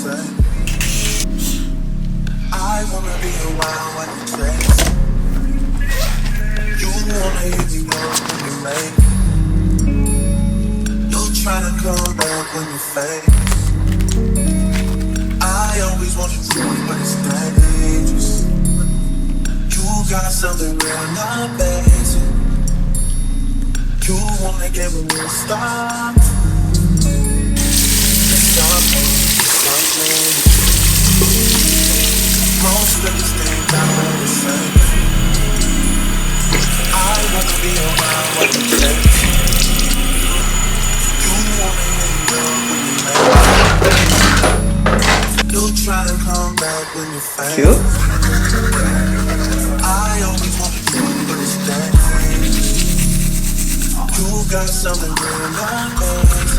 say. I wanna be around when you chase. You wanna hit me up when you make. You're trying to come back when you fade. I always want you to me, but it's dangerous. You got something real, not basic. You wanna get me to stop. Something. Most of these things I want to say. I wanna be around when you take. You wanna hear me when you make. You try to come back when you fail. Cute. I always want to do but it's dangerous. You got something real like this.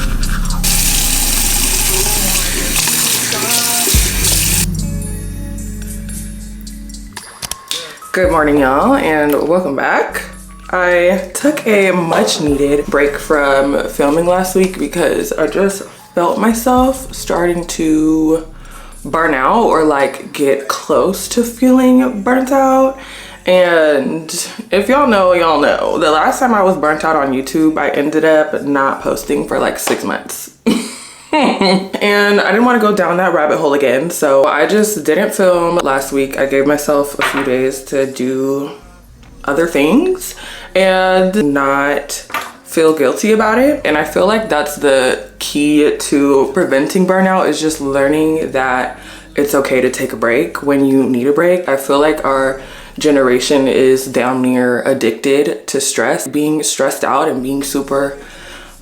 You wanna hear me stop. Good morning, y'all, and welcome back. I took a much needed break from filming last week because I just felt myself starting to burn out or like get close to feeling burnt out. And if y'all know, y'all know. The last time I was burnt out on YouTube, I ended up not posting for like 6 months. And I didn't want to go down that rabbit hole again, so I just didn't film last week. I gave myself a few days to do other things and not feel guilty about it. And I feel like that's the key to preventing burnout, is just learning that it's okay to take a break when you need a break. I feel like our generation is damn near addicted to stress. Being stressed out and being super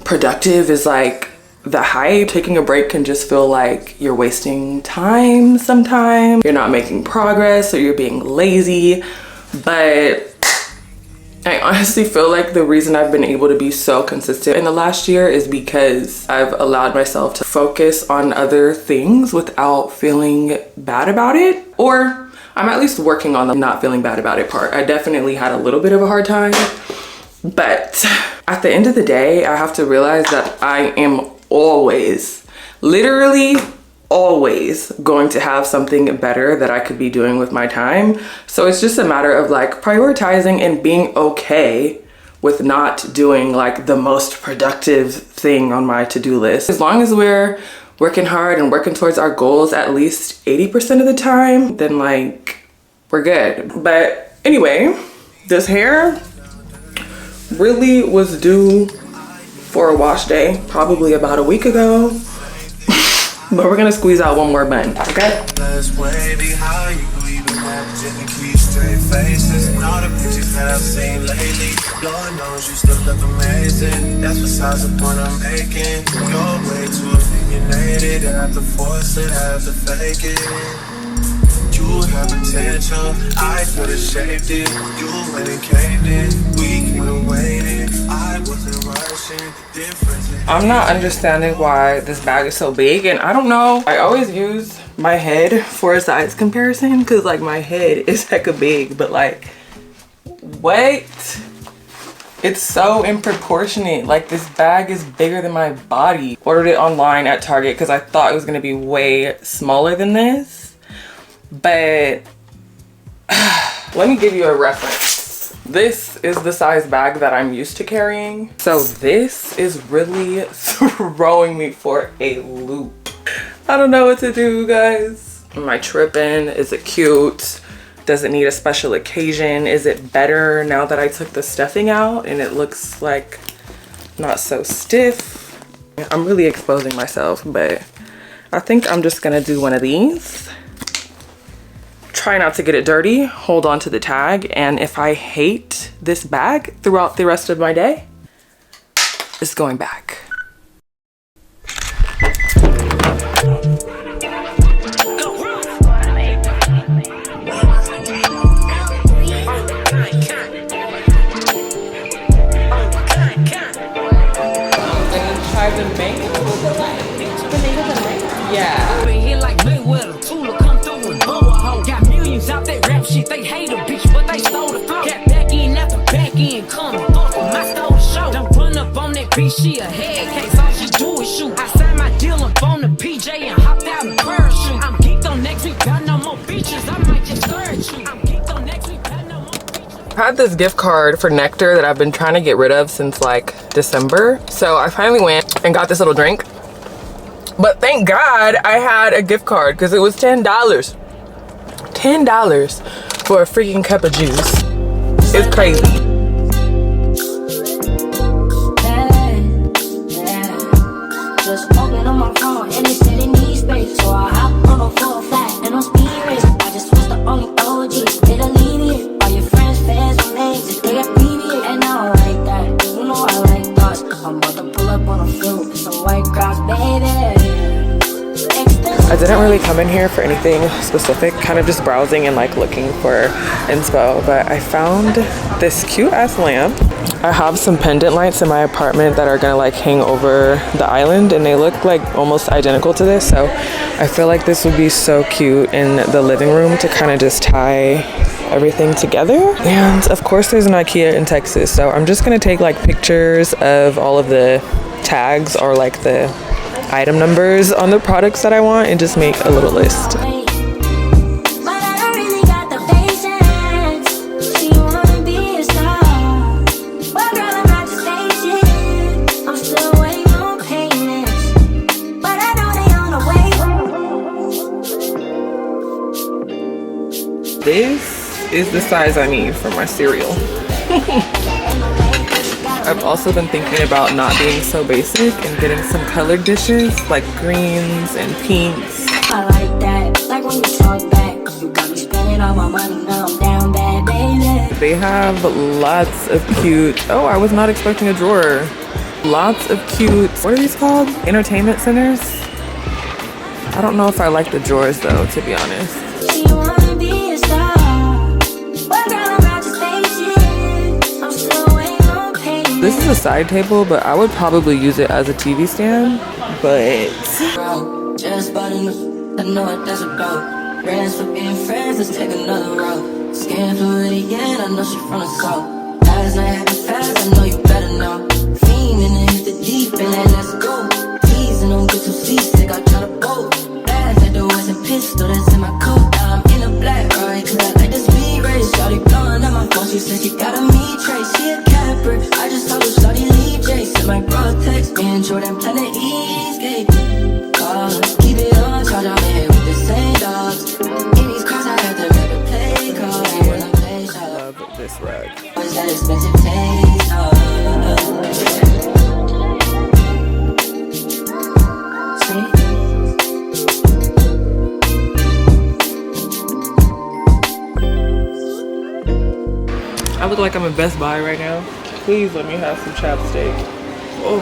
productive is like the hype. Taking a break can just feel like you're wasting time sometimes. You're not making progress or you're being lazy. But I honestly feel like the reason I've been able to be so consistent in the last year is because I've allowed myself to focus on other things without feeling bad about it. Or I'm at least working on the not feeling bad about it part. I definitely had a little bit of a hard time. But at the end of the day, I have to realize that I am always, literally always going to have something better that I could be doing with my time. So it's just a matter of like prioritizing and being okay with not doing like the most productive thing on my to-do list. As long as we're working hard and working towards our goals at least 80% of the time, then like we're good. But anyway, this hair really was due for a wash day probably about a week ago. But we're gonna squeeze out one more bun, okay? Let's way behind you, even imagine the key straight faces. And all the pictures that I've seen lately, Lord knows you still look amazing. That's besides the point I'm making. You're way too opinionated, I have to force it, I have to fake it. You have potential, I could've shaped it. You went and caved in, we could've waited. I wasn't rushing, different. I'm not understanding why this bag is so big, and I don't know. I always use my head for a size comparison because like my head is hecka big, but like, wait, it's so improportionate. Like this bag is bigger than my body. Ordered it online at Target because I thought it was gonna be way smaller than this. But let me give you a reference. This is the size bag that I'm used to carrying. So this is really throwing me for a loop. I don't know what to do, guys. Am I tripping? Is it cute? Does it need a special occasion? Is it better now that I took the stuffing out and it looks like not so stiff? I'm really exposing myself, but I think I'm just gonna do one of these. Try not to get it dirty, hold on to the tag, and if I hate this bag throughout the rest of my day, it's going back. They hate a bitch, but they stole the flow. Got back in after back in coming. Fuck with my stole the show. Don't run up on that bitch, she a head case. All she do is shoot. I signed my deal up on the PJ and hopped out in parachute. I had this gift card for Nectar that I've been trying to get rid of since like December. So I finally went and got this little drink. But thank God I had a gift card because it was $10. $10 for a freaking cup of juice. It's crazy. Just open on my phone and it said it needs space. So I hop on a full flat and on speed race. I just was the only OG, did alleviate. All your friends, fans, or names, just they abbreviate. And I don't like that, you know I like thoughts. I'm about to pull up on a field with some white cross, baby. I didn't really come in here for anything specific, kind of just browsing and like looking for inspo, but I found this cute ass lamp. I have some pendant lights in my apartment that are gonna like hang over the island, and they look like almost identical to this, so I feel like this would be so cute in the living room to kind of just tie everything together. And of course there's an IKEA in Texas, so I'm just gonna take like pictures of all of the tags or like the item numbers on the products that I want and just make a little list. This is the size I need for my cereal. I've also been thinking about not being so basic and getting some colored dishes like greens and pinks. I like that, like when you talk back. You got me spending all my money, now I'm down bad, baby. They have lots of cute, oh, I was not expecting a drawer. Lots of cute, what are these called? Entertainment centers? I don't know if I like the drawers though, to be honest. She wanna be a star. But girl, I'm not just patient. I'm still waiting on payment. This is a side table, but I would probably use it as a TV stand, but Bro, just bought a new, I know it doesn't go. Friends for being friends, let's take another road. Skin fluid again, I know she from the south. Last night happened fast, I know you better know. Fiending and hit the deep and like, let's go. Please, and don't get too seasick, I try to bolt. Laugh at the West and pistol that's in my coat. Now I'm in a black ride, cause I like this speed race. Shawty blowing up my phone, she said she got a me trace. She a capper, I just told her shawty leave Jason. My bro text me and Jordan Planet Escape. Keep it on charge, I'm here with the same dogs. In these cars, I had to make a play call. When I play shot, love this rug. what's that expensive taste? I look like I'm in Best Buy right now. Please let me have some chapstick. Oh,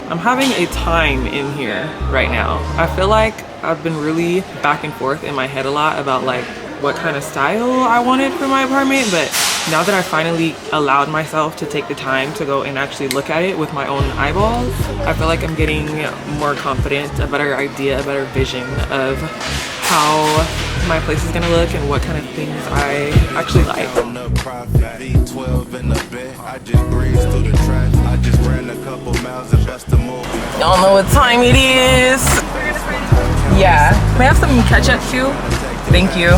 I'm having a time in here right now. I feel like I've been really back and forth in my head a lot about like what kind of style I wanted for my apartment, but now that I finally allowed myself to take the time to go and actually look at it with my own eyeballs, I feel like I'm getting more confident, a better idea, a better vision of how my place is gonna look and what kind of things I actually like. Y'all know what time it is. Yeah, may I have some ketchup too? Thank you.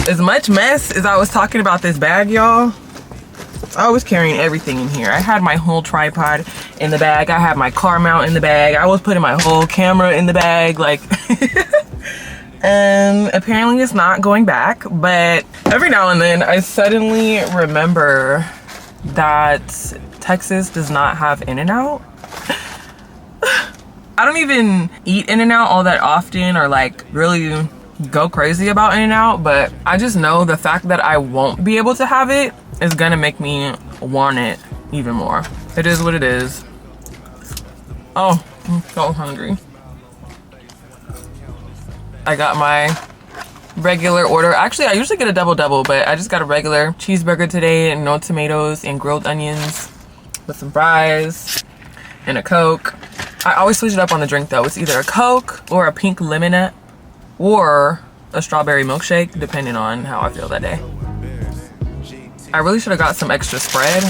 As much mess as I was talking about this bag, y'all, I was carrying everything in here. I had my whole tripod in the bag. I had my car mount in the bag. I was putting my whole camera in the bag, like and apparently it's not going back, but every now and then I suddenly remember that Texas does not have In-N-Out. I don't even eat In-N-Out all that often or like really go crazy about In-N-Out, but I just know the fact that I won't be able to have it is gonna make me want it even more. It is what it is. Oh, I'm so hungry. I got my regular order. Actually, I usually get a double-double, but I just got a regular cheeseburger today and no tomatoes and grilled onions with some fries and a Coke. I always switch it up on the drink though. It's either a Coke or a pink lemonade or a strawberry milkshake, depending on how I feel that day. I really should have got some extra spread,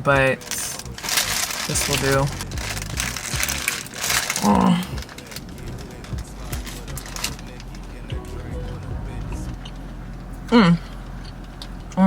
but this will do.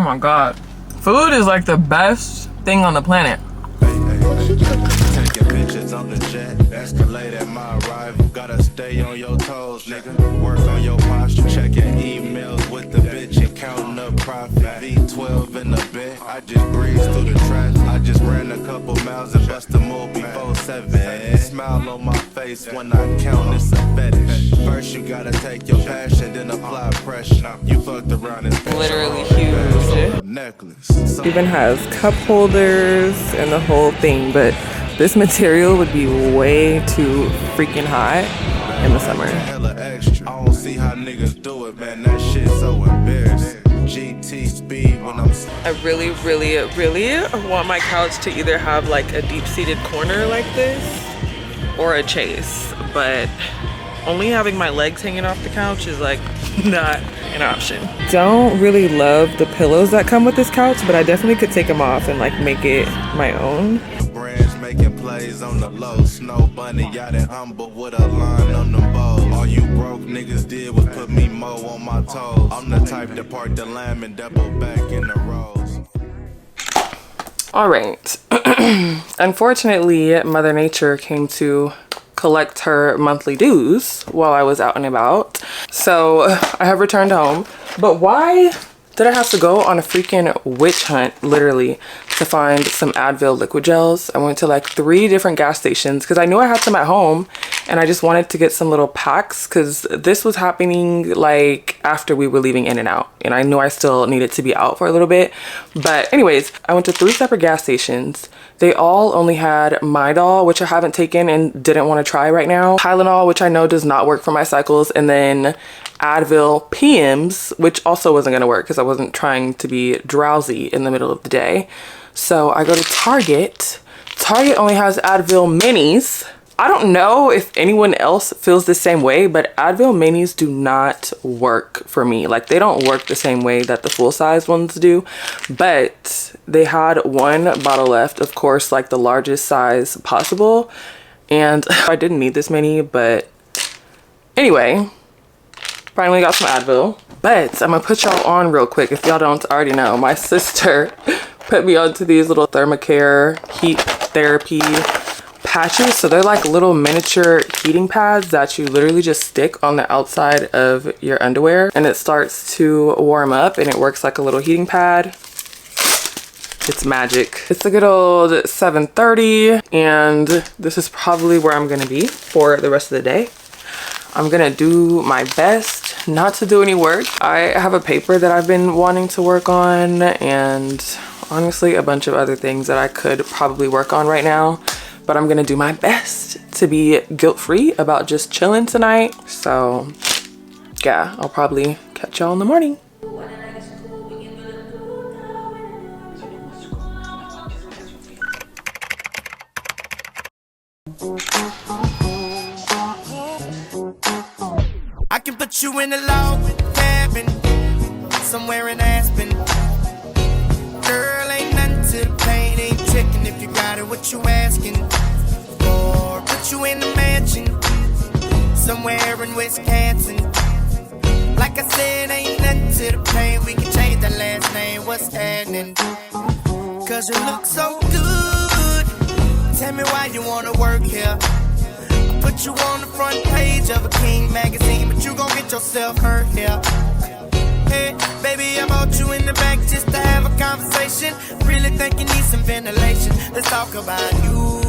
Oh my god. Food is like the best thing on the planet. Taking pictures on the jet, escalate at my arrival. Gotta stay on your toes, nigga. Work on your posture, checking emails with the bitch and counting up profit. V12 in the bed, I just breezed through the traffic. I just ran a couple miles and bust a move before 7. Smile on my face when I count, it's a fetish. First you gotta take your passion, then apply pressure. You fucked around and Literally huge. necklace. Even has cup holders and the whole thing, but this material would be way too freaking hot in the summer. Hella extra. I don't see how niggas do it, man. That shit so embarrassing. GT speed when I'm. I really want my couch to either have like a deep-seated corner like this or a chase, but only having my legs hanging off the couch is like not an option. Don't really love the pillows that come with this couch, but I definitely could take them off and like make it my own. Brands making plays on the low. Snow bunny out and humble with a line on them bows. All you broke niggas did was put me mo on my toes. I'm the type to park the lamb and double back in the rows. All right. Unfortunately, Mother Nature came to collect her monthly dues while I was out and about. So I have returned home. But why did I have to go on a freaking witch hunt, literally, to find some Advil liquid gels? I went to like 3 different gas stations because I knew I had some at home and I just wanted to get some little packs because this was happening like after we were leaving In-N-Out and I knew I still needed to be out for a little bit. But anyways, I went to 3 separate gas stations. They all only had Midol, which I haven't taken and didn't want to try right now. Tylenol, which I know does not work for my cycles. And then Advil PMs, which also wasn't going to work because I wasn't trying to be drowsy in the middle of the day. So I go to Target. Target only has Advil minis. I don't know if anyone else feels the same way, but Advil minis do not work for me. Like they don't work the same way that the full-size ones do, but they had 1 bottle left, of course, like the largest size possible. And I didn't need this many, but anyway, finally got some Advil. But I'm gonna put y'all on real quick. If y'all don't already know, my sister put me onto these little Thermacare heat therapy patches. So they're like little miniature heating pads that you literally just stick on the outside of your underwear and it starts to warm up and it works like a little heating pad. It's magic. It's a good old 7:30 and this is probably where I'm gonna be for the rest of the day. I'm gonna do my best not to do any work. I have a paper that I've been wanting to work on and honestly a bunch of other things that I could probably work on right now, but I'm gonna do my best to be guilt-free about just chilling tonight. So yeah, I'll probably catch y'all in the morning. I can put you in a log cabin somewhere in Aspen. Girl, ain't nothing to the pain, ain't checking if you got it, what you asking. Or put you in a mansion somewhere in Wisconsin. Like I said, ain't nothing to the pain, we can change the last name, what's happening? Cause you look so good, tell me why you wanna work here. Put you on the front page of a King magazine, but you gon' get yourself hurt here. Hey, baby, I brought you in the back just to have a conversation. Really think you need some ventilation. Let's talk about you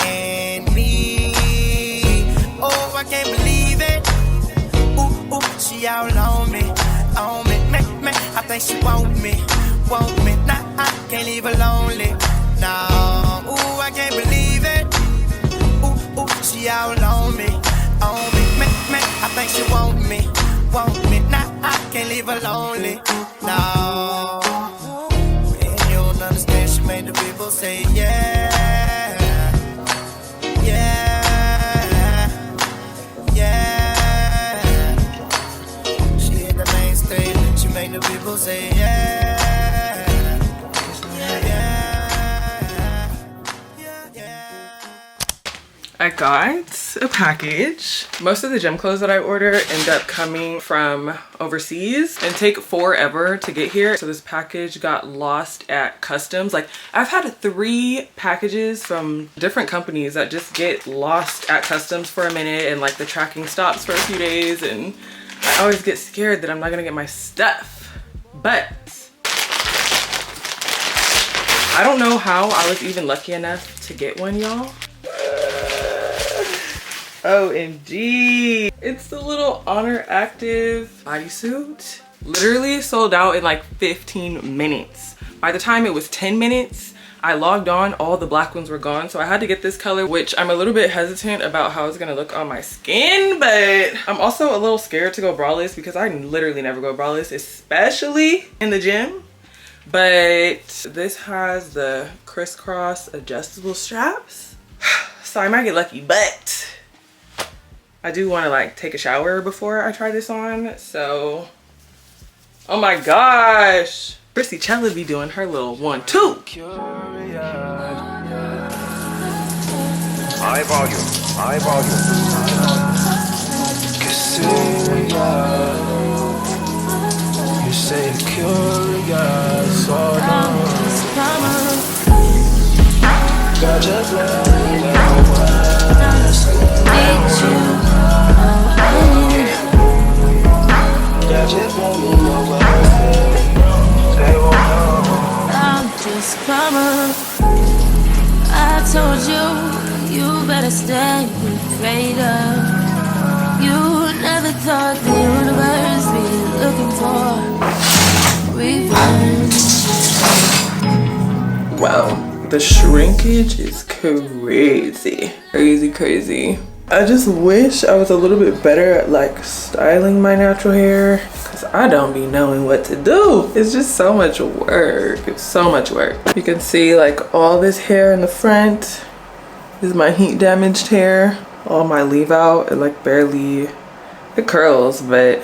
and me. Oh, I can't believe it. Ooh, ooh, she all on me, me. I think she want me. Nah, I can't leave her lonely. Nah, ooh, I can't believe it. Ooh, she all on me, me. I think she want me. Nah, I can't leave her lonely. No, and you don't understand. She made the people say yeah, yeah, yeah. She hit the main stage. She made the people say yeah. I I got a package. Most of the gym clothes that I order end up coming from overseas and take forever to get here. So this package got lost at customs. Like, I've had 3 packages from different companies that just get lost at customs for a minute, and like the tracking stops for a few days, and I always get scared that I'm not gonna get my stuff. But I don't know how I was even lucky enough to get one, y'all. OMG. It's the little Honor Active bodysuit. Literally sold out in like 15 minutes. By the time it was 10 minutes, I logged on, all the black ones were gone. So I had to get this color, which I'm a little bit hesitant about how it's gonna look on my skin, but I'm also a little scared to go braless because I literally never go braless, especially in the gym. But this has the crisscross adjustable straps. So I might get lucky, but I do want to like take a shower before I try this on. So, oh my gosh, Chrissy Chella be doing her little 1-2. High volume, high volume. You say you're curious, oh no. Got your I'm just karma. I told you, you better stay with greater. You never thought the universe be looking for revenge. Wow, the shrinkage is crazy. Crazy. I just wish I was a little bit better at like styling my natural hair, because I don't be knowing what to do. It's just so much work. It's so much work. You can see like all this hair in the front is my heat damaged hair. All my leave out, it like barely, it curls, but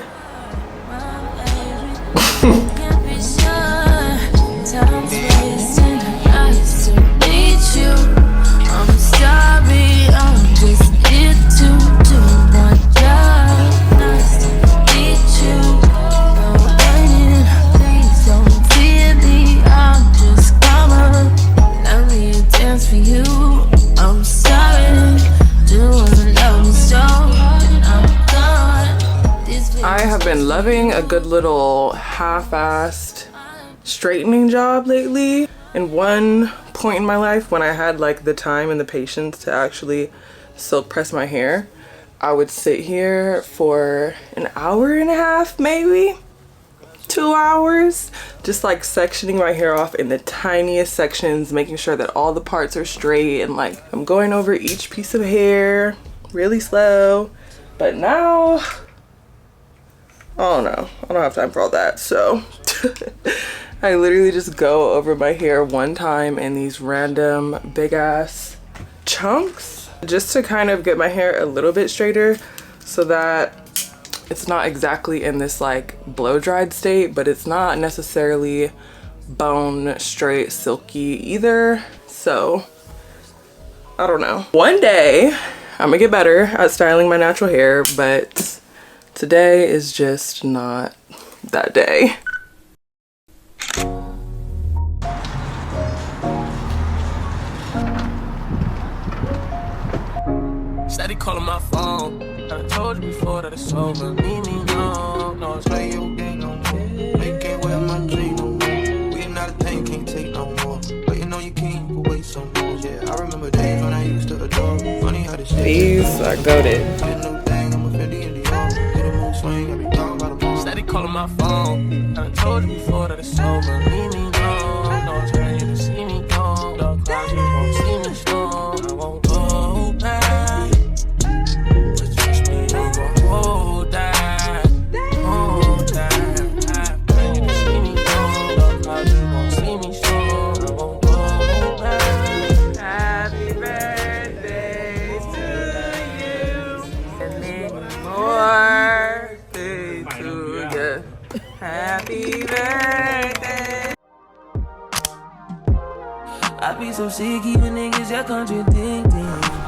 I have been loving a good little half-assed straightening job lately. In one point in my life when I had like the time and the patience to actually silk press my hair, I would sit here for an hour and a half, maybe 2 hours, just like sectioning my hair off in the tiniest sections, making sure that all the parts are straight, and like I'm going over each piece of hair really slow. But now, oh no, I don't have time for all that. So I literally just go over my hair one time in these random big ass chunks, just to kind of get my hair a little bit straighter, so that it's not exactly in this like blow dried state, but it's not necessarily bone straight silky either. So I don't know. One day I'm gonna get better at styling my natural hair, but today is just not that day. Steady calling my phone. I told you before that it's over. Leave me alone. No, it's like you ain't no more. But you can't wear my dream no more. We not a thing, can't take no more. But you know you can't wait some more. Yeah, I remember days when I used to adore. Funny how this shit. These are goated. Steady calling my phone. I told you before that it's over. Leave me alone. No, it's like you to see me go. Dark clouds, you won't see me storm. I won't go back. But trust me, you gon' hold that. Hold that. I you to see me go. Dark clouds, you won't see me storm. I won't go back. Happy birthday to you, and many more days to you. Happy birthday. I be so sick, even niggas that contradicting.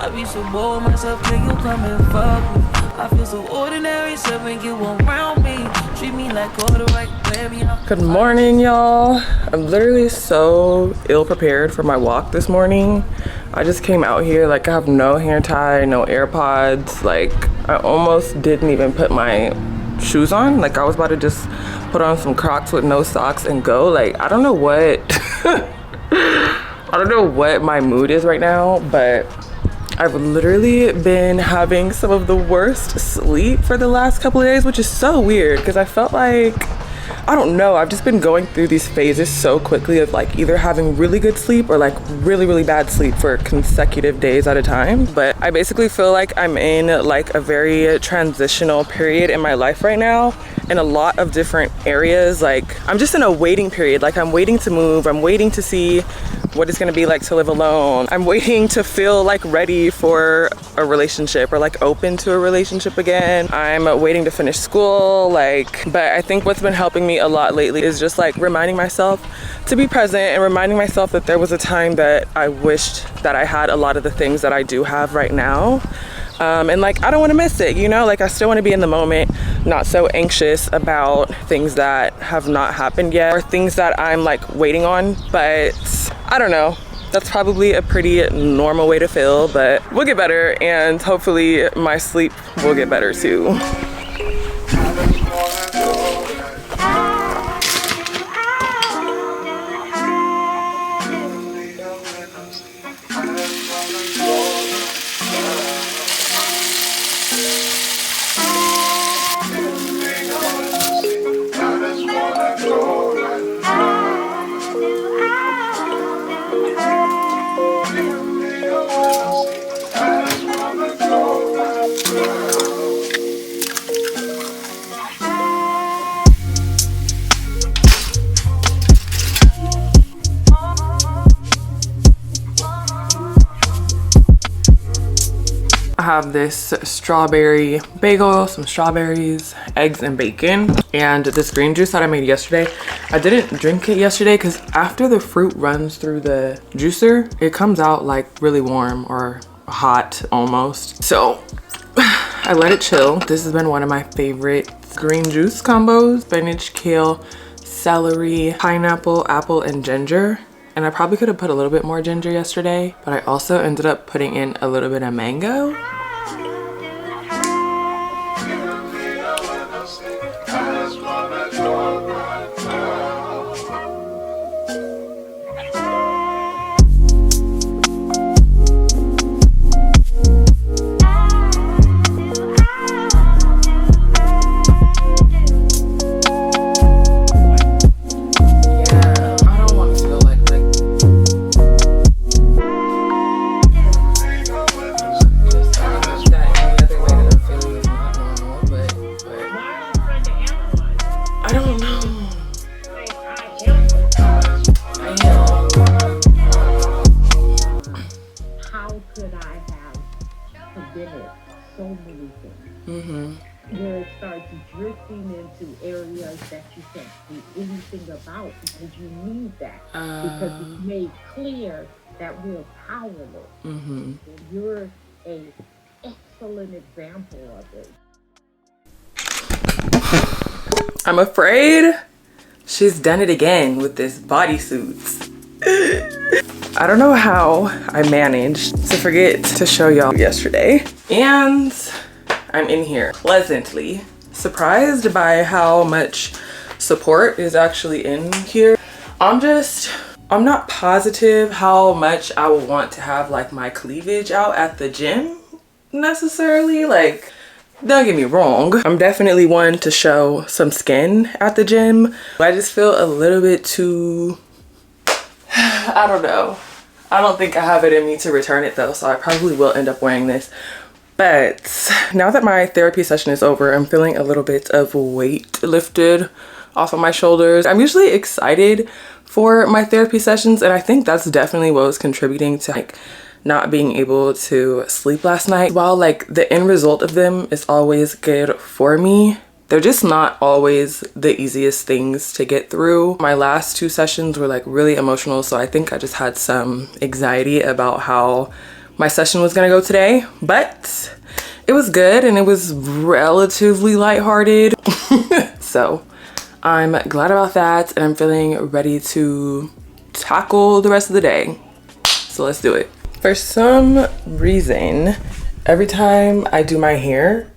I be so bored myself, can you come and fuck me? I feel so ordinary, so when you around me, treat me like all the right baby. Good morning, y'all. I'm literally so ill prepared for my walk this morning. I just came out here like I have no hair tie, no AirPods. Like I almost didn't even put my shoes on. Like I was about to just put on some Crocs with no socks and go. Like I don't know what I don't know what my mood is right now, but I've literally been having some of the worst sleep for the last couple of days, which is so weird because I felt like, I don't know, I've just been going through these phases so quickly of like either having really good sleep or like really, really bad sleep for consecutive days at a time. But I basically feel like I'm in like a very transitional period in my life right now in a lot of different areas. Like I'm just in a waiting period. Like I'm waiting to move. I'm waiting to see what it's gonna be like to live alone. I'm waiting to feel like ready for a relationship or like open to a relationship again. I'm waiting to finish school, but I think what's been helping me a lot lately is just like reminding myself to be present and reminding myself that there was a time that I wished that I had a lot of the things that I do have right now. And like I don't want to miss it, you know, like I still want to be in the moment, not so anxious about things that have not happened yet or things that I'm like waiting on. But I don't know, that's probably a pretty normal way to feel, but we'll get better and hopefully my sleep will get better too. I have this strawberry bagel, some strawberries, eggs, and bacon, and this green juice that I made yesterday. I didn't drink it yesterday because after the fruit runs through the juicer, it comes out like really warm or hot almost. So I let it chill. This has been one of my favorite green juice combos: spinach, kale, celery, pineapple, apple, and ginger. And I probably could have put a little bit more ginger yesterday, but I also ended up putting in a little bit of mango. So many things. Where it starts drifting into areas that you can't do anything about because you need that. Because it's made clear that we're powerless. And you're an excellent example of it. I'm afraid she's done it again with this bodysuit. I don't know how I managed to forget to show y'all yesterday. And I'm in here pleasantly surprised by how much support is actually in here. I'm not positive how much I would want to have like my cleavage out at the gym necessarily. Like, don't get me wrong, I'm definitely one to show some skin at the gym. I just feel a little bit too, I don't know. I don't think I have it in me to return it though, so I probably will end up wearing this. But now that my therapy session is over, I'm feeling a little bit of weight lifted off of my shoulders. I'm usually excited for my therapy sessions, and I think that's definitely what was contributing to like not being able to sleep last night. While like the end result of them is always good for me, they're just not always the easiest things to get through. My last 2 sessions were like really emotional, so I think I just had some anxiety about how my session was gonna go today, but it was good and it was relatively lighthearted. So I'm glad about that, and I'm feeling ready to tackle the rest of the day. So let's do it. For some reason, every time I do my hair,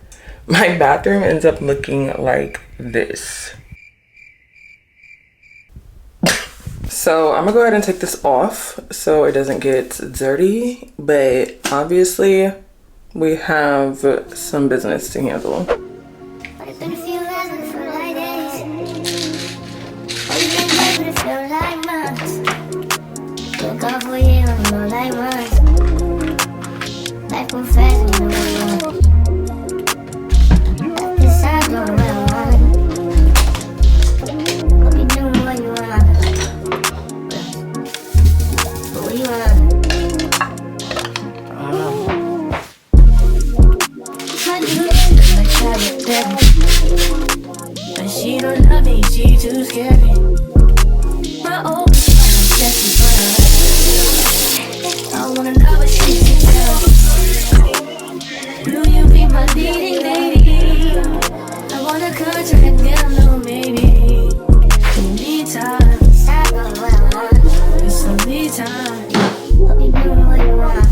my bathroom ends up looking like this. So I'm gonna go ahead and take this off so it doesn't get dirty, but obviously we have some business to handle. But she don't love me, she too scary. My old I wanna know what she tell. Will you be my leading lady? I wanna contract, get a little maybe. In the meantime, it's the meantime. I'll be doing what you want.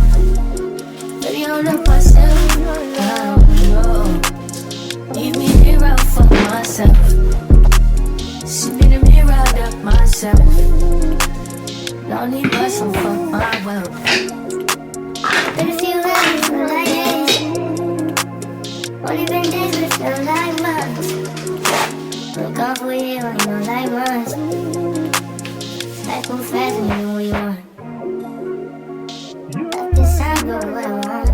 Baby, I don't know myself. I don't know. Leave me here out for myself. Sipping the mirror up myself. Don't need muscle for my wealth. Been a few hours for like days. Only been days, but it felt like months. Look off for you, I know like months. Life move fast when you know what you want. At this time, go where I want.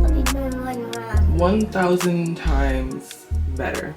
I'll be doing what you want. 1,000 times better.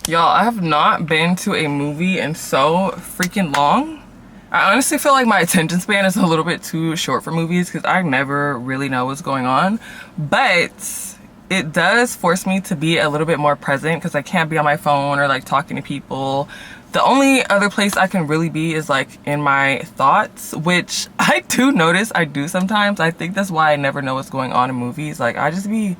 Y'all, I have not been to a movie in so freaking long. I honestly feel like my attention span is a little bit too short for movies because I never really know what's going on. But it does force me to be a little bit more present because I can't be on my phone or like talking to people. The only other place I can really be is like in my thoughts, which I do notice I do sometimes. I think that's why I never know what's going on in movies. Like I just be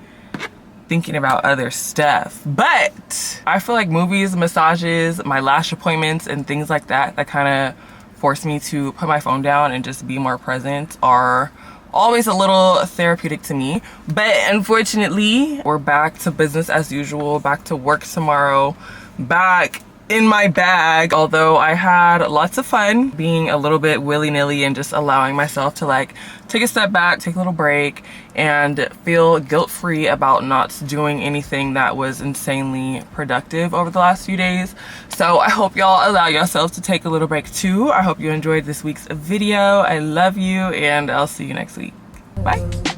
thinking about other stuff. But I feel like movies, massages, my lash appointments and things like that kind of force me to put my phone down and just be more present are always a little therapeutic to me. But unfortunately, we're back to business as usual, back to work tomorrow, back in my bag. Although I had lots of fun being a little bit willy-nilly and just allowing myself to like take a step back, take a little break, and feel guilt-free about not doing anything that was insanely productive over the last few days. So I hope y'all allow yourselves to take a little break too. I hope you enjoyed this week's video. I love you, and I'll see you next week. Bye.